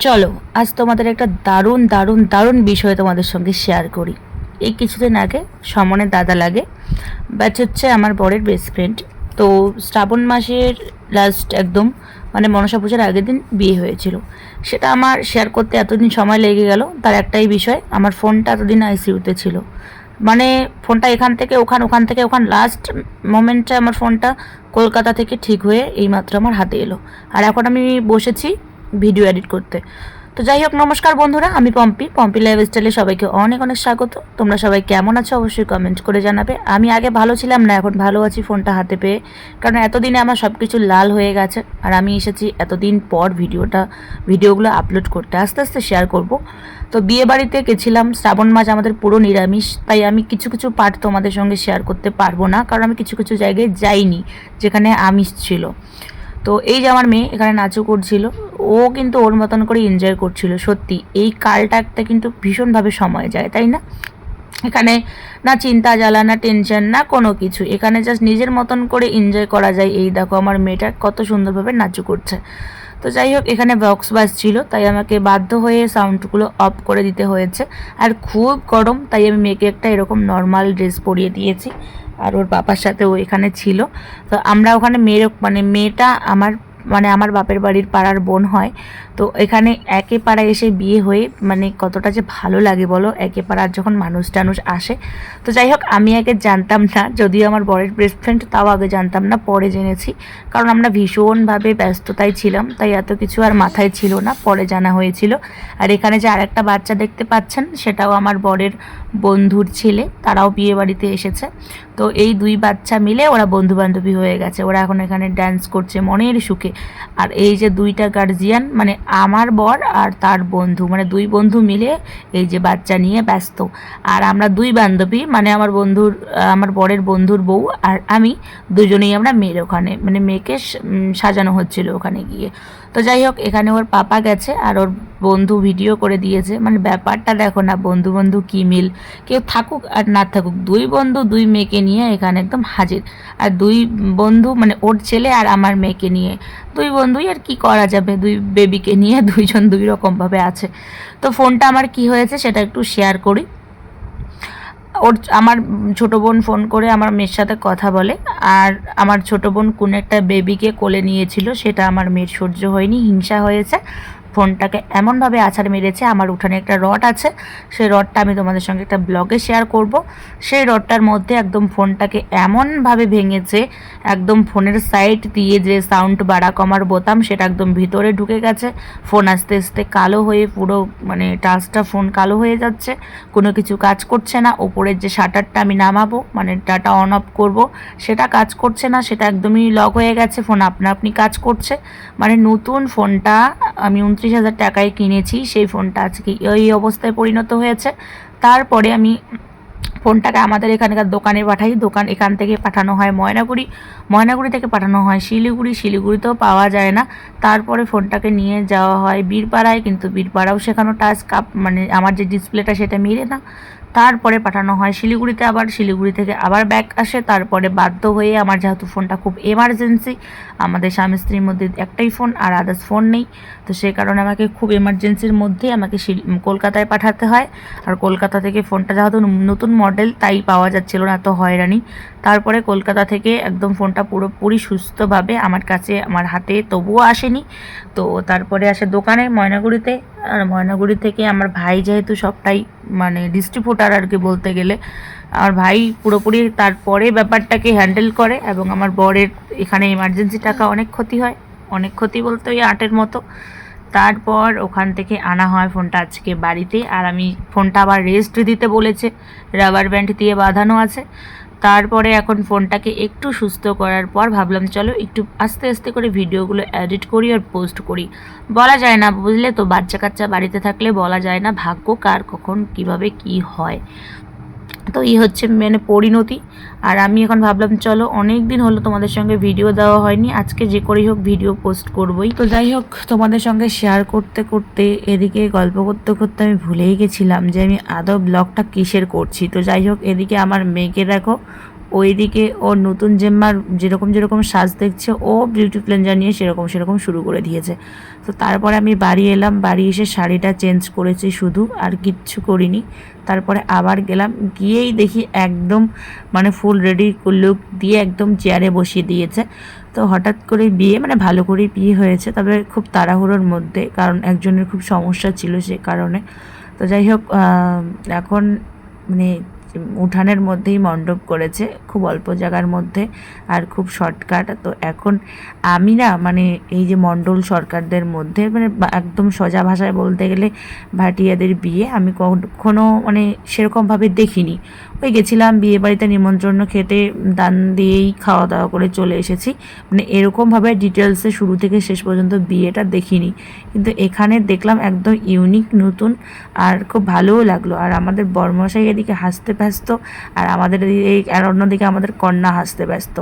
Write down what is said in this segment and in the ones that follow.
চলো আজ তোমাদের একটা দারুণ দারুণ দারুণ বিষয় তোমাদের সঙ্গে শেয়ার করি। এই কিছুদিন আগে সমনের দাদা লাগে, ব্যাচ হচ্ছে আমার বরের বেস্ট ফ্রেন্ড। তো শ্রাবণ মাসের লাস্ট একদম মানে মনসা পূজার আগের দিন বিয়ে হয়েছিল। সেটা আমার শেয়ার করতে এতদিন সময় লেগে গেল, তার একটাই বিষয়, আমার ফোনটা এতদিন আইসিইউতে ছিল। মানে ফোনটা এখান থেকে ওখান, ওখান থেকে ওখান, লাস্ট মোমেন্টে আমার ফোনটা কলকাতা থেকে ঠিক হয়ে এইমাত্র আমার হাতে এলো। আর এখন আমি বসেছি ভিডিও এডিট করতে। তো যাই হোক, নমস্কার বন্ধুরা, আমি পম্পি লাইফস্টাইলে সবাইকে অনেক অনেক স্বাগত। তোমরা সবাই কেমন আছো অবশ্যই কমেন্ট করে জানাবে। আমি আগে ভালো ছিলাম না, এখন ভালো আছি ফোনটা হাতে পেয়ে, কারণ এতদিনে আমার সব কিছু লাল হয়ে গেছে। আর আমি এসেছি এতদিন পর ভিডিওগুলো আপলোড করতে, আস্তে আস্তে শেয়ার করব। তো বিয়ে বাড়িতে গেছিলাম, শ্রাবণ মাস আমাদের পুরো নিরামিষ, তাই আমি কিছু কিছু পার্ট তোমাদের সঙ্গে শেয়ার করতে পারবো না, কারণ আমি কিছু কিছু জায়গায় যাইনি যেখানে আমিষ ছিল। তো এই যে আমার মেয়ে এখানে নাচও করছিল, ও কিন্তু ওর মতন করে এনজয় করছিল। সত্যি এই কালটাতে কিন্তু ভীষণভাবে সময় যায়, তাই না? এখানে না চিন্তা জ্বালা, না টেনশন, না কোনো কিছু, এখানে জাস্ট নিজের মতন করে এনজয় করা যায়। এই দেখো আমার মেয়েটা কত সুন্দরভাবে নাচু করছে। তো যাই হোক, এখানে বক্স বাজছিল, তাই আমাকে বাধ্য হয়ে সাউন্ডগুলো অফ করে দিতে হয়েছে। আর খুব গরম, তাই আমি মেয়েকে একটা এরকম নর্মাল ড্রেস পরিয়ে দিয়েছি। আর ওর বাবার সাথে ও এখানে ছিল। তো আমরা ওখানে মেয়েটা আমার বাপের বাড়ির পাড়ার বোন হয়। তো এখানে একে পাড়ায় এসে বিয়ে হয়ে কতটা যে ভালো লাগে বলো, একে পাড়ার যখন মানুষ টানুষ আসে। তো যাই হোক, আমি আগে জানতাম না, যদিও আমার বরের বেস্ট ফ্রেন্ড, তাও আগে জানতাম না, পরে জেনেছি। কারণ আমরা ভীষণভাবে ব্যস্ততায় ছিলাম, তাই এত কিছু আর মাথায় ছিল না, পরে জানা হয়েছিল। আর এখানে যে আরেকটা বাচ্চা দেখতে পাচ্ছেন, সেটাও আমার বরের বন্ধুর ছেলে, তারাও বিয়ে বাড়িতে এসেছে। তো এই দুই বাচ্চা মিলে ওরা বন্ধু বান্ধবী হয়ে গেছে, ওরা এখন এখানে ডান্স করছে মনের সুখে। আর এই যে দুইটা গার্জিয়ান, আমার বর আর তার বন্ধু, দুই বন্ধু মিলে এই যে বাচ্চা নিয়ে ব্যস্ত। আর আমরা দুই বান্ধবী, আমার বরের বন্ধুর বউ আর আমি, দুজনেই আমরা মেয়ের ওখানে, মেয়েকে সাজানো হচ্ছিল ওখানে গিয়ে। তো যাই হোক, এখানে ওর পাপা গেছে আর ওর বন্ধু ভিডিও করে দিয়েছে। ব্যাপারটা দেখো না, বন্ধু বন্ধু কী মিল। কেউ থাকুক আর না থাকুক, দুই বন্ধু দুই মেয়েকে নিয়ে এখানে একদম হাজির। আর দুই বন্ধু ওর ছেলে আর আমার মেয়েকে নিয়ে, দুই বন্ধুই, আর কি করা যাবে, দুই বেবিকে নিয়ে দুইজন দুই রকমভাবে আছে। তো ফোনটা আমার কি হয়েছে সেটা একটু শেয়ার করি। আমার ছোটো বোন ফোন করে আমার মেয়ের সাথে কথা বলে, আর আমার ছোটো বোন কোন একটা বেবিকে কোলে নিয়েছিল, সেটা আমার মেয়ের সহ্য হয়নি, হিংসা হয়েছে, ফোনটাকে এমনভাবে আছাড় মেরেছে। আমার উঠানে একটা রড আছে, সেই রডটা আমি তোমাদের সঙ্গে একটা ব্লগে শেয়ার করব। সেই রডটার মধ্যে একদম ফোনটাকে এমনভাবে ভেঙেছে, একদম ফোনের সাইড দিয়ে যে সাউন্ড বাড়া কমার বোতাম, সেটা একদম ভিতরে ঢুকে গেছে। ফোন আস্তে আস্তে কালো হয়ে পুরো টাচটা ফোন কালো হয়ে যাচ্ছে, কোনো কিছু কাজ করছে না। ওপরের যে শাটারটা আমি নামাবো, ডাটা অন অফ করব, সেটা কাজ করছে না, সেটা একদমই লক হয়ে গেছে, ফোন আপনা আপনি কাজ করছে। নতুন ফোনটা আমি 29,000 টাকায় কিনেছি, সেই ফোনটা আজকে এই অবস্থায় পরিণত হয়েছে। তারপরে আমি ফোনটাকে আমাদের এখানকার দোকানে পাঠাই, এখান থেকে পাঠানো হয় ময়নাগুড়ি থেকে পাঠানো হয় শিলিগুড়িতেও পাওয়া যায় না। তারপরে ফোনটাকে নিয়ে যাওয়া হয় বীরপাড়ায়, কিন্তু বীরপাড়াও সেখানে টাচ কাপ আমার যে ডিসপ্লেটা সেটা মিলে না। তারপরে পাঠানো হয় শিলিগুড়িতে, আবার শিলিগুড়ি থেকে আবার ব্যাক আসে। তারপরে বাধ্য হয়ে, আমার যেহেতু ফোনটা খুব এমার্জেন্সি, আমাদের স্বামী স্ত্রীর মধ্যে একটাই ফোন আর আদার্স ফোন নেই, তো সেই কারণে আমাকে খুব এমার্জেন্সির মধ্যে আমাকে কলকাতায় পাঠাতে হয়। আর কলকাতা থেকে ফোনটা যেহেতু নতুন মডেল, তাই পাওয়া যাচ্ছিল না, তো হয়রানি। তারপরে কলকাতা থেকে একদম ফোনটা পুরোপুরি সুস্থভাবে আমার কাছে, আমার হাতে তবুও আসেনি। তো তারপরে আসে দোকানে ময়নাগুড়িতে। আর ময়নাগুড়ি থেকে আমার ভাই, যেহেতু সবটাই ডিস্ট্রিবিউটার আর কি বলতে গেলে, আমার ভাই পুরোপুরি তারপরে ব্যাপারটাকে হ্যান্ডেল করে। এবং আমার বরের এখানে এমার্জেন্সি টাকা অনেক ক্ষতি হয়, অনেক ক্ষতি বলতে ওই 8-এর মতো। তারপর ওখান থেকে আনা হয় ফোনটা আজকে বাড়িতে। আর আমি ফোনটা আবার রেস্ট দিতে বলেছে, রাবার ব্যান্ড দিয়ে বাঁধানো আছে। তারপরে এখন ফোনটাকে একটু সুস্থ করার পর ভাবলাম চলো একটু আস্তে আস্তে করে ভিডিওগুলো এডিট করি আর পোস্ট করি। বলা যায় না, বুঝলে তো, বাচ্চা কাচ্চা বাড়িতে থাকলে বলা যায় না ভাগ্য কার কখন কিভাবে কি হয়। তো এই হচ্ছে পরিণতি। আর আমি এখন ভাবলাম চলো, অনেক দিন হলো তোমাদের সঙ্গে ভিডিও দেওয়া হয়নি, আজকে যে করেই হোক ভিডিও পোস্ট করবই। তো যাই হোক, তোমাদের সঙ্গে শেয়ার করতে করতে, এদিকে গল্প করতে করতে আমি ভুলেই গেছিলাম যে আমি আদৌ ব্লগটা কিসের করছি। তো যাই হোক, এদিকে আমার মেয়েকে দেখো, ওইদিকে ওর নতুন জেম্মার যেরকম যেরকম সাজ দেখছে ও বিউটি প্লেনজার নিয়ে সেরকম সেরকম শুরু করে দিয়েছে। তো তারপরে আমি বাড়ি এলাম, বাড়ি এসে শাড়িটা চেঞ্জ করেছি শুধু, আর কিচ্ছু করিনি। তারপরে আবার গেলাম, গিয়েই দেখি একদম মানে ফুল রেডি লুক দিয়ে একদম চেয়ারে বসিয়ে দিয়েছে। তো হঠাৎ করে বিয়ে, মানে ভালো করেই বিয়ে হয়েছে, তবে খুব তাড়াহুড়োর মধ্যে, কারণ একজনের খুব সমস্যা ছিল সে কারণে। তো যাই হোক, এখন মানে উঠানের মধ্যেই মণ্ডপ করেছে, খুব অল্প জায়গার মধ্যে আর খুব শর্টকাট। তো এখন আমি না মানে এই যে মণ্ডল সরকারদের মধ্যে মানে একদম সোজা ভাষায় বলতে গেলে ভাটিয়াদের বিয়ে আমি কখনো মানে সেরকমভাবে দেখিনি। ওই গেছিলাম বিয়ে বাড়িতে নিমন্ত্রণ খেতে, দান দিয়েই খাওয়া দাওয়া করে চলে এসেছি, মানে এরকমভাবে ডিটেলসে শুরু থেকে শেষ পর্যন্ত বিয়েটা দেখিনি। কিন্তু এখানে দেখলাম একদম ইউনিক নতুন, আর খুব ভালোও লাগলো। আর আমাদের বরমশাই এদিকে হাসতে ব্যস্ত, আর আমাদের এদিকে আর অন্যদিকে আমাদের কন্যা হাসতে ব্যস্ত।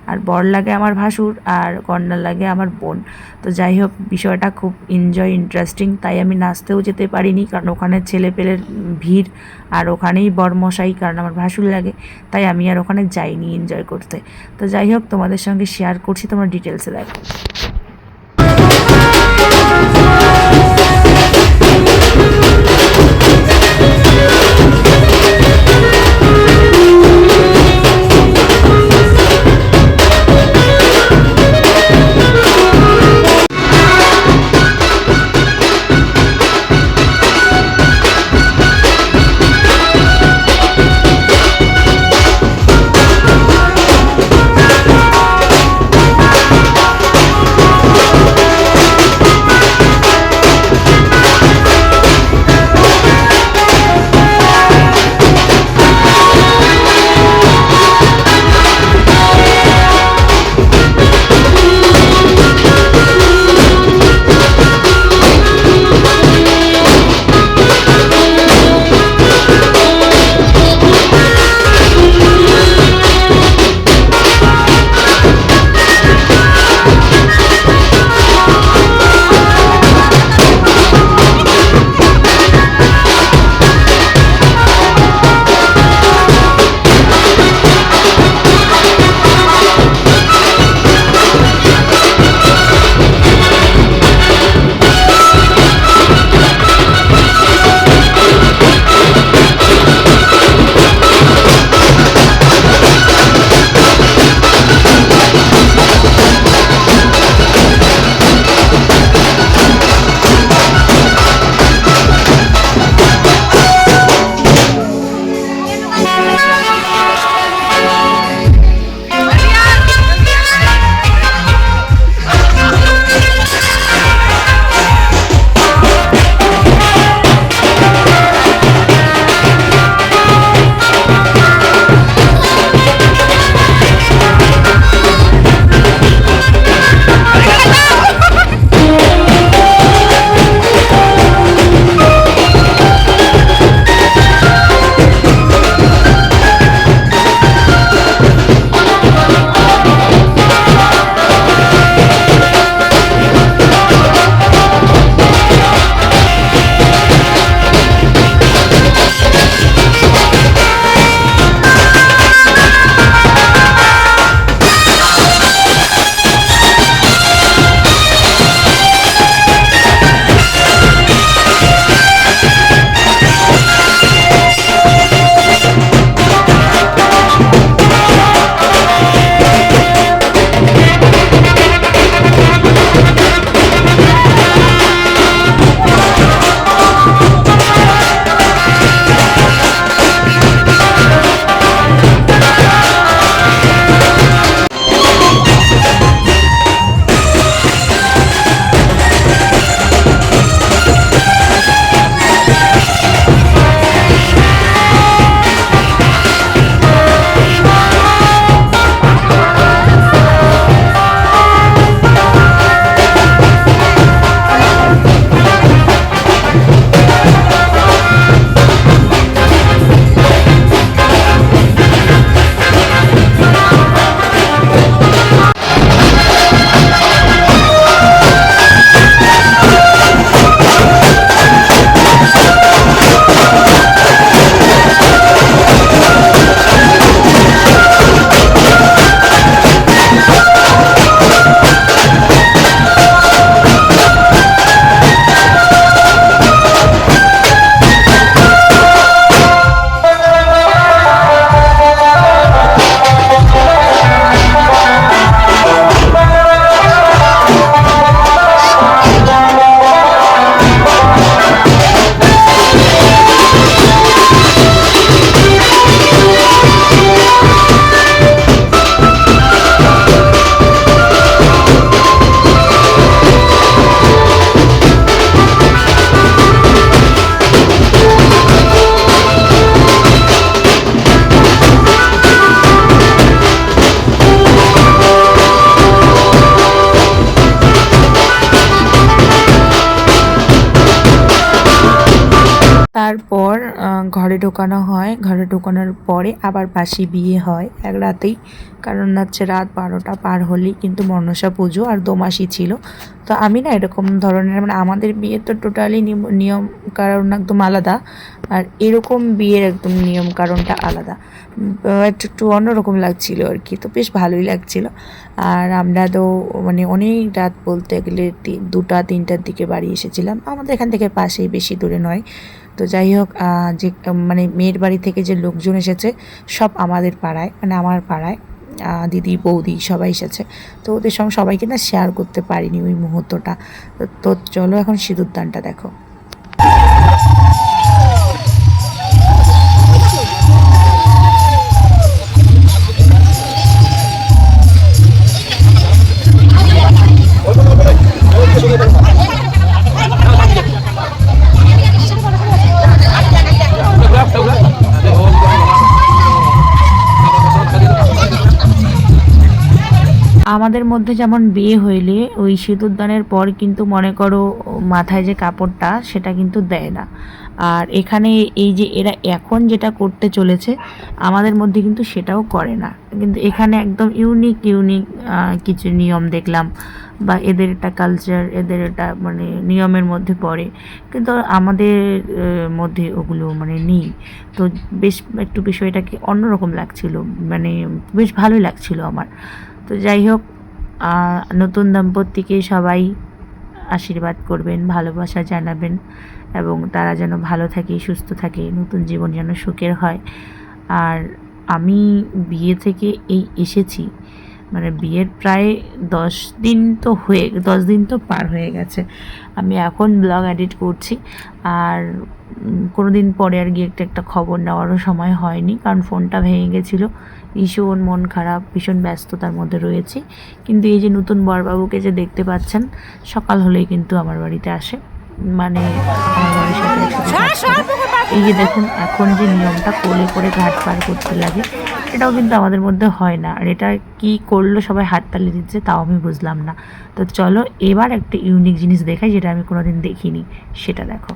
আর বর লাগে আমার ভাসুর, আর কন্যা লাগে আমার বোন। তো যাই হোক, বিষয়টা খুব ইন্টারেস্টিং। তাই আমি নাচতেও যেতে পারিনি, কারণ ওখানে ছেলে পেলের ভিড়, আর ওখানেই বরমশাই, কারণ আমার ভাসুর লাগে। তাই আমি আর ওখানে যাইনি এনজয় করতে। তো যাই হোক, তোমাদের সঙ্গে শেয়ার করছি, তোমরা ডিটেলসে দেখো। তারপর ঘরে ঢোকানো হয়, ঘরে ঢোকানোর পরে আবার বাসি বিয়ে হয় এক রাতেই। কারণ হচ্ছে রাত 12টা পার হলেই কিন্তু মনসা পুজো আর দোমাসি ছিল। তো আমি না এরকম ধরনের মানে আমাদের বিয়ে তো টোটালি নিয়ম কারণ একদম আলাদা, আর এরকম বিয়ের একদম নিয়ম কারণটা আলাদা। একটু একটু অন্যরকম লাগছিল আর কি, তো বেশ ভালোই লাগছিল। আর আমরা তো মানে অনেক রাত বলতে গেলে 2টা-3টার দিকে বাড়ি এসেছিলাম। আমাদের এখান থেকে পাশেই, বেশি দূরে নয়। তো যাই হোক, যে মানে মেয়ের বাড়ি থেকে যে লোকজন এসেছে সব আমাদের পাড়ায়, মানে আমার পাড়ায় দিদি বৌদি সবাই এসেছে। তো ওদের সঙ্গে সবাইকে না শেয়ার করতে পারিনি ওই মুহূর্তটা। তো চলো এখন সিঁদুরদানটা দেখো। আমাদের মধ্যে যেমন বিয়ে হইলে ওই সিঁদুরদানের পর কিন্তু মনে করো মাথায় যে কাপড়টা সেটা কিন্তু দেয় না। আর এখানে এই যে এরা এখন যেটা করতে চলেছে আমাদের মধ্যে কিন্তু সেটাও করে না। কিন্তু এখানে একদম ইউনিক ইউনিক কিছু নিয়ম দেখলাম, বা এদের এটা কালচার, এদের এটা মানে নিয়মের মধ্যে পড়ে, কিন্তু আমাদের মধ্যে ওগুলো মানে নেই। তো বেশ একটু বিষয়টাকে অন্যরকম লাগছিল, মানে বেশ ভালোই লাগছিল আমার। তো যাই হোক, নতুন দম্পতিকে সবাই আশীর্বাদ করবেন, ভালোবাসা জানাবেন, এবং তারা যেন ভালো থাকে, সুস্থ থাকে, নতুন জীবন যেন সুখের হয়। আর আমি বিয়ে থেকে এসেছি, মানে বিয়ের প্রায় 10 দিন তো পার হয়ে গেছে। আমি এখন ব্লগ এডিট করছি, আর কোনো দিন পরে আর গিয়ে একটা খবর নেওয়ারও সময় হয়নি, কারণ ফোনটা ভেঙে গেছিলো। ভীষণ মন খারাপ, ভীষণ ব্যস্ততার মধ্যে রয়েছি। কিন্তু এই যে নতুন বরবাবুকে যে দেখতে পাচ্ছেন, সকাল হলেই কিন্তু আমার বাড়িতে আসে, মানে আমার বাড়ির সাথে এই যে দেখুন এখন যে নিয়মটা কোলে করে ঘাট পার করতে লাগে, এটাও কিন্তু আমাদের মধ্যে হয় না। আর এটা কি করলো সবাই হাততালি দিচ্ছে, তাও আমি বুঝলাম না। তো চলো এবার একটা ইউনিক জিনিস দেখাই, যেটা আমি কোনোদিন দেখিনি, সেটা দেখো।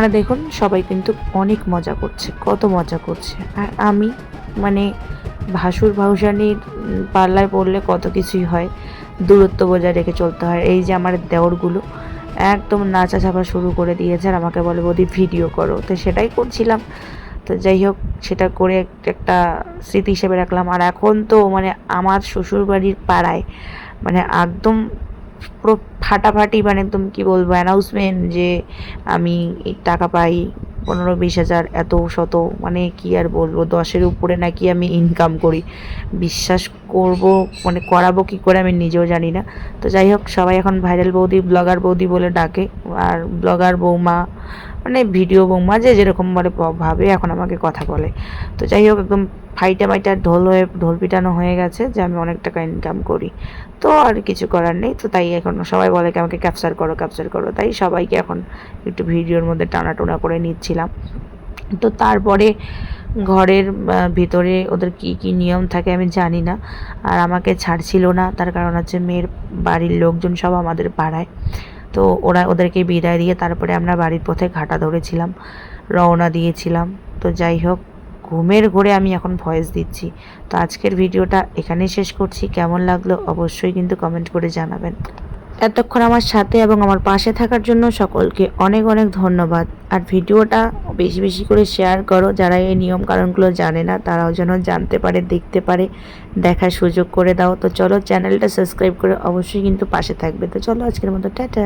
এখানে দেখুন সবাই কিন্তু অনেক মজা করছে, কত মজা করছে। আর আমি মানে ভাসুর ভাউসানির পাল্লায় পড়লে কত কিছুই হয়, দূরত্ব বজায় রেখে চলতে হয়। এই যে আমার দেওরগুলো একদম নাচা চাপা শুরু করে দিয়েছে আর আমাকে বলে বৌদি ভিডিও করো, তো সেটাই করছিলাম। তো যাই হোক, সেটা করে একটা স্মৃতি হিসেবে রাখলাম। আর এখন তো মানে আমার শ্বশুরবাড়ির পাড়ায় মানে একদম পুরো ফাটাফাটি, মানে একদম কি বলবো, অ্যানাউন্সমেন্ট যে আমি এই টাকা পাই 15-20 হাজার, এত শত, মানে কি আর বলবো, 10-এর উপরে নাকি আমি ইনকাম করি। বিশ্বাস করব মানে করাবো কি করে আমি নিজেও জানি না। তো যাই হোক, সবাই এখন ভাইরাল বৌদি, ব্লগার বৌদি বলে ডাকে। আর ব্লগার বৌমা মানে ভিডিও বৌমা, যে যেরকম বলে ভাবে এখন আমাকে কথা বলে। তো যাই হোক, একদম ফাইটা ঢোল পিটানো হয়ে গেছে যে আমি অনেক টাকা ইনকাম করি। তো আর কিছু করার নেই। তো তাই এখন সবাই বলে কি আমাকে ক্যাপচার করো, তাই সবাইকে এখন একটু ভিডিওর মধ্যে টানাটোনা করে নিচ্ছিলাম। তো তারপরে ঘরের ভিতরে ওদের কি কি নিয়ম থাকে আমি জানি না, আর আমাকে ছাড়ছিল না। তার কারণ হচ্ছে মেয়ের বাড়ির লোকজন সব আমাদের পাড়ায়। তো ওদেরকে বিদায় দিয়ে তারপরে আমরা বাড়ির পথে ঘাটা ধরেছিলাম, রওনা দিয়েছিলাম। তো যাই হোক, ঘুমের ঘোরে আমি এখন ভয়েস দিচ্ছি। তো আজকের ভিডিওটা এখানেই শেষ করছি। কেমন লাগলো অবশ্যই কিন্তু কমেন্ট করে জানাবেন। এতক্ষণ আমার সাথে এবং আমার পাশে থাকার জন্য সকলকে অনেক অনেক ধন্যবাদ। আর ভিডিওটা বেশি বেশি করে শেয়ার করো, যারা এই নিয়ম কারণগুলো জানে না তারাও যেন জানতে পারে, দেখতে পারে, দেখার সুযোগ করে দাও। তো চলো, চ্যানেলটা সাবস্ক্রাইব করে অবশ্যই কিন্তু পাশে থাকবে। তো চলো, আজকের মতো টাটা।